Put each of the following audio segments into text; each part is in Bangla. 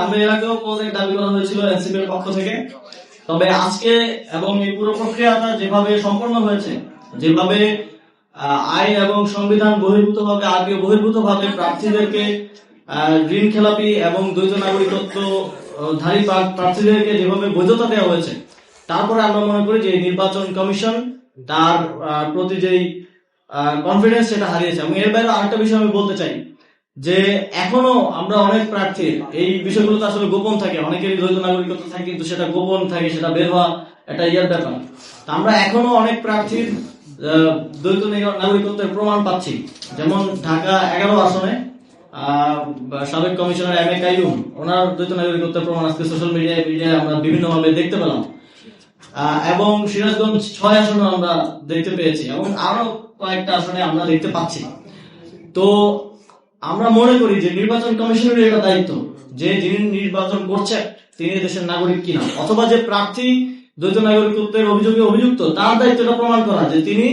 আমরা এর আগেও পদত্যাগ দাবি করা হয়েছিল এনসিপি এর পক্ষ থেকে। তবে আজকে এবং এই পুরো প্রক্রিয়াটা যেভাবে সম্পন্ন হয়েছে, যেভাবে আইন এবং সংবিধান বহির্ভূতভাবে প্রার্থীদেরকে ঋণ খেলাপি এবং দ্বৈত নাগরিকত্ব ধারী প্রার্থীদেরকে যেভাবে বৈধতা দেওয়া হয়েছে, তারপরে আমরা মনে করি যে নির্বাচন কমিশন তার প্রতি যেই কনফিডেন্স সেটা হারিয়েছে। এবং এর বাইরে আরেকটা বিষয় আমি বলতে চাই যে এখনো আমরা অনেক প্রার্থীর এই বিষয়গুলো তো আসলে গোপন থাকে, অনেকেরই দ্বৈত নাগরিকত্ব থাকে কিন্তু সেটা গোপন থাকে, সেটা বের হওয়া একটা ব্যাপার। তো আমরা এখনো অনেক প্রার্থীর দ্বৈত নাগরিকত্বের প্রমাণ পাচ্ছি। যেমন ঢাকা 11 আসনে সাবেক কমিশনার এম এ কাইয়ুম, ওনার দ্বৈত নাগরিকত্বের প্রমাণ আজকে সোশ্যাল মিডিয়ায় আমরা বিভিন্ন ভাবে দেখতে পেলাম। এবং সিরাজগঞ্জ 6 আসনে আমরা দেখতে পেয়েছি এবং আরো কয়েকটা আসনে আমরা দেখতে পাচ্ছি। তো আমরা মনে করি যে নির্বাচন কমিশনের এটা দায়িত্ব যে যিনি নির্বাচন করছে তিনি দেশের নাগরিক কিনা, অথবা যে প্রার্থী দ্বৈত নাগরিকত্বের অভিযোগে অভিযুক্ত তার দায়িত্বটা প্রমাণ করা যে তিনি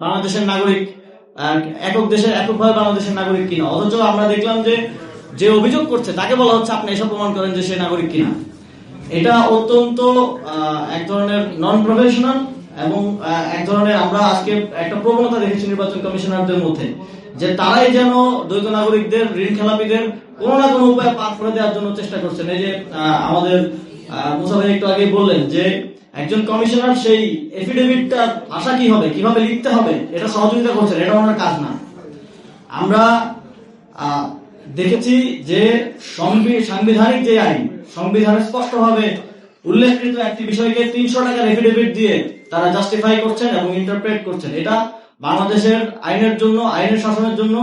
বাংলাদেশের নাগরিক, এককভাবে বাংলাদেশের নাগরিক কিনা। অথচ আমরা দেখলাম যে অভিযোগ করছে তাকে বলা হচ্ছে আপনি এসব প্রমাণ করেন যে সে নাগরিক কিনা। এটা অত্যন্ত এক ধরনের নন প্রফেশনাল এবং এক ধরনের আমরা আজকে একটা প্রবণতা দেখেছি নির্বাচন কমিশনারদের মধ্যে যে তারাই যেন দ্বৈত নাগরিকদের ঋণ খেলাপিদের কোনো না কোনো উপায় পার করে দেওয়ার জন্য চেষ্টা করছেন। এই যে আমাদের মুসা ভাই একটু আগে বললেন যে একজন কমিশনার সেই এফিডেভিটটা ভাষা কি হবে, কিভাবে লিখতে হবে, এটা সহযোগিতা করছেন, এটা ওনার কাজ না। আমরা দেখেছি যে সাংবিধানিক যে আইন, সংবিধানে স্পষ্টভাবে উল্লেখকৃত একটি বিষয়কে 300 টাকার এফিডেভিট দিয়ে তারা জাস্টিফাই করছেন এবং ইন্টারপ্রেট করছেন। এটা বাংলাদেশের আইনের জন্য, আইনের শাসনের জন্য,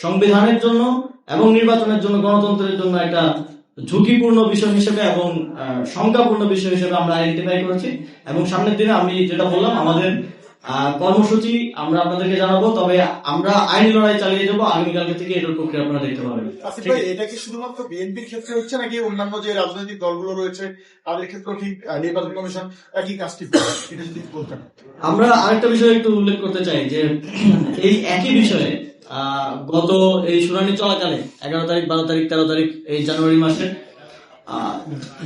সংবিধানের জন্য এবং নির্বাচনের জন্য, গণতন্ত্রের জন্য একটা ঝুঁকিপূর্ণ বিষয় হিসেবে এবং শঙ্কাপূর্ণ বিষয় হিসেবে আমরা আইডেন্টিফাই করেছি। এবং সামনের দিনে আমি যেটা বললাম আমাদের কর্মসূচি আমরা আপনাদেরকে জানাবো। তবে আমরা আইনি লড়াই চালিয়ে যাবো আগামীকালকে থেকে, এটার প্রক্রিয়া আপনারা দেখতে পাবেন। এটা কি শুধুমাত্র বিএনপির ক্ষেত্রে হচ্ছে নাকি অন্যান্য যে রাজনৈতিক দলগুলো রয়েছে তাদের ক্ষেত্রে কি নির্বাচন কমিশন একই কাজটি এটা যদি বলতেন? আমরা আরেকটা বিষয় একটু উল্লেখ করতে চাই যে এই একই বিষয়ে গত এই শুনানি চলাকালে 11 তারিখ, 12 তারিখ, 13 তারিখ এই জানুয়ারি মাসে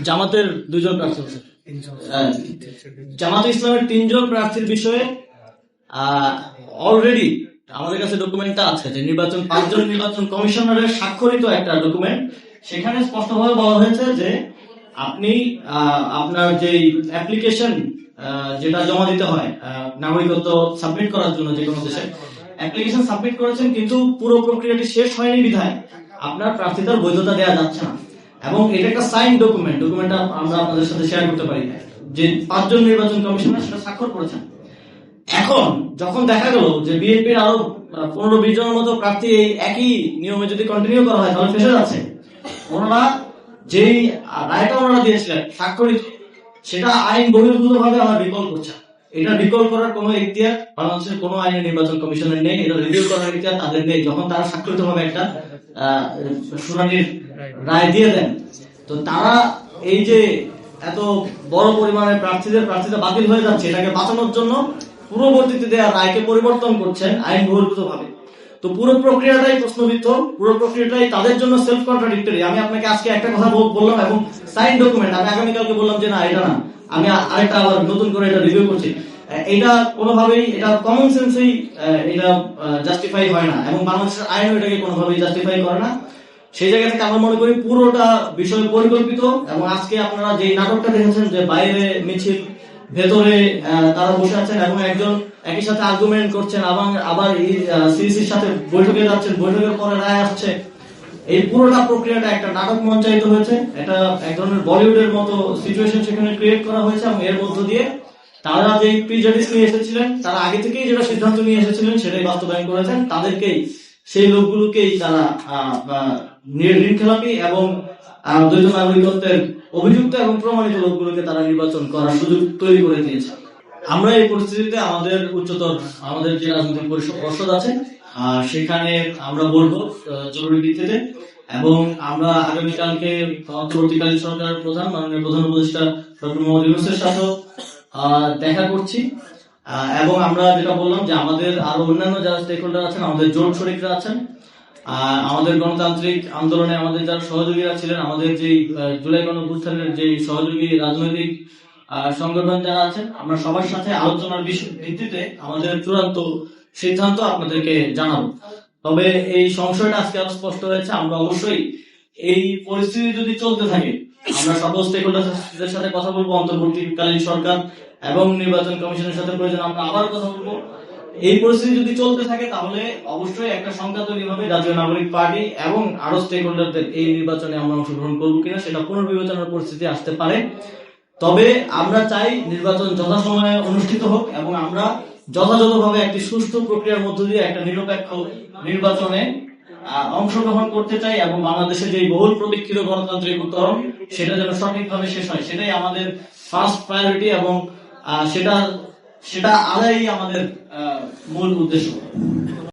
জামাতের 2 জন প্রার্থী, জামাতে ইসলামের 3 জন প্রার্থীর বিষয়ে অলরেডি আমাদের কাছে ডকুমেন্টটা আছে যে 5 জন নির্বাচন কমিশনারের স্বাক্ষরিত একটা ডকুমেন্ট। সেখানে স্পষ্টভাবে বলা হয়েছে যে আপনি আপনার যে অ্যাপ্লিকেশন যেটা জমা দিতে হয় নাগরিকত্ব সাবমিট করার জন্য যে কোনো দেশে অ্যাপ্লিকেশন সাবমিট করেছেন কিন্তু পুরো প্রক্রিয়াটি শেষ হয়নি বিধায় আপনার প্রার্থিতার বৈধতা দেওয়া যাচ্ছে না। এবং এটা একটা সাইন ডকুমেন্টটা আমরা আপনাদের সাথে শেয়ার করতে পারি যে 5 জন নির্বাচন কমিশনার সেটা স্বাক্ষর করেছেন। এখন যখন দেখা গেল যে বিএনপির আরো 15-20 জনের মতো প্রার্থী এই একই নিয়মে যদি কন্টিনিউ করা হয় তাহলে ফেসে যাচ্ছে। ওনারা যেই রায়টা ওনারা দিয়েছিলেন স্বাক্ষরিত, সেটা আইন বহির্ভূতভাবে আমরা রিকল করছে। এটা রিকল করার কোনো এখতিয়ার বাংলাদেশের কোনো আইনের নির্বাচন কমিশনের নেই, এটা রিভিউ করার এখতিয়ার তাদের নেই। যখন তারা স্বাক্ষরিতভাবে একটা শুনানির রায় দিয়ে দেন, তো তারা এই যে এত বড় পরিমাণে প্রার্থীতা বাতিল হয়ে যাচ্ছে এটাকে বাঁচানোর জন্য পূর্ববর্তীতে দেওয়া রায়কে পরিবর্তন করছেন আইন বহির্ভূতভাবে। তো পুরো প্রক্রিয়াটাই প্রশ্নবিদ্ধ, পুরো প্রক্রিয়াটাই তাদের জন্য সেলফ কন্ট্রাডিক্টরি। আমি আপনাকে আজকে একটা কথা বললাম এবং সাইন ডকুমেন্ট, আমি আগামীকালকে বললাম যে না এটা না, আমি আরেকটা আবার নতুন করে এটা রিভিউ করছি। এটা কোনোভাবেই, এটা কমন সেন্সেই এটা জাস্টিফাই হয় না এবং বাংলাদেশের আইনও এটাকে কোনোভাবেই জাস্টিফাই করে না। সেই জায়গা থেকে আমরা মনে করি পুরোটা বিষয় পরিকল্পিত। এবং আজকে আপনারা যে নাটকটা দেখেছেন যে বাইরে মিছিল, ভেতরে তারা বসে আছেন এবং একজন একই সাথে আর্গুমেন্ট করছেন, আবার সিইসির সাথে বৈঠকে যাচ্ছেন, বৈঠকের পরে রায় আসছে, এই পুরোটা প্রক্রিয়াটা একটা নাটক মঞ্চায়িত হয়েছে। এটা এক ধরনের বলিউডের মতো সিচুয়েশন সেখানে ক্রিয়েট করা হয়েছে এবং এর মধ্য দিয়ে তারা যে প্রিজাডিস নিয়ে এসেছিলেন, তারা আগে থেকেই যেটা সিদ্ধান্ত নিয়ে এসেছিলেন সেটাই বাস্তবায়ন করেছেন। তাদেরকেই, সেই লোকগুলোকেই তারা ঋণ খেলাপি এবং দ্বৈত নাগরিকত্বের অভিযুক্ত এবং প্রমাণিত লোকগুলোকে তারা নির্বাচন করার সুযোগ তৈরি করে দিয়েছে। আমরা এই পরিস্থিতিতে আমাদের যে রাজনৈতিক পরিষদ আছে সেখানে আমরা বলবো জরুরি ভিত্তিতে, এবং আমরা আগামীকালকে অন্তর্বর্তীকালীন সরকারের প্রধান মাননীয় প্রধান উপদেষ্টা ডক্টর মোহাম্মদ ইউনূসের সাথে দেখা করছি। এবং আমরা যেটা বললাম যে আমাদের আরো অন্যান্য যারা স্টেক হোল্ডার আছেন, আমাদের জোট শরিকরা আছেন, আমাদের গণতান্ত্রিক আন্দোলনে আমাদের যারা সহযোগীরা ছিলেন, আমাদের যে জুলাই গণঅভ্যুত্থানের যে সহযোগী রাজনৈতিক সংগঠন যারা আছেন, আমরা সবার সাথে আলোচনার ভিত্তিতে আমাদের চূড়ান্ত সিদ্ধান্ত আপনাদেরকে জানাবো। তবে এই সংশয়টা আজকে আরো স্পষ্ট হয়েছে। আমরা অবশ্যই এই পরিস্থিতি যদি চলতে থাকে, আমরা সকল স্টেক হোল্ডারদের সাথে কথা বলবো, অন্তর্বর্তীকালীন সরকার এবং নির্বাচন কমিশনের সাথে প্রয়োজন আমরা আবার কথা বলবো। এই পরিস্থিতি যদি চলতে থাকে তাহলে অবশ্যই একটা সংখ্যা তৈরি হবে জাতীয় নাগরিক পার্টি এবং আরো স্টেক হোল্ডারদের এই নির্বাচনে আমরা অংশগ্রহণ করবো কিনা সেটা পুনর্বিবেচনার পরিস্থিতি আসতে পারে। তবে আমরা চাই নির্বাচন যথাসময়ে অনুষ্ঠিত হোক এবং আমরা যথাযথভাবে একটি সুষ্ঠু প্রক্রিয়ার মধ্য দিয়ে একটা নিরপেক্ষ নির্বাচনে অংশগ্রহণ করতে চাই এবং বাংলাদেশের যে বহুল প্রতীক্ষিত গণতান্ত্রিক উত্তরণ সেটা যেন সঠিকভাবে শেষ হয়, সেটাই আমাদের ফার্স্ট প্রায়োরিটি এবং সেটা আদায়ই আমাদের মূল উদ্দেশ্য।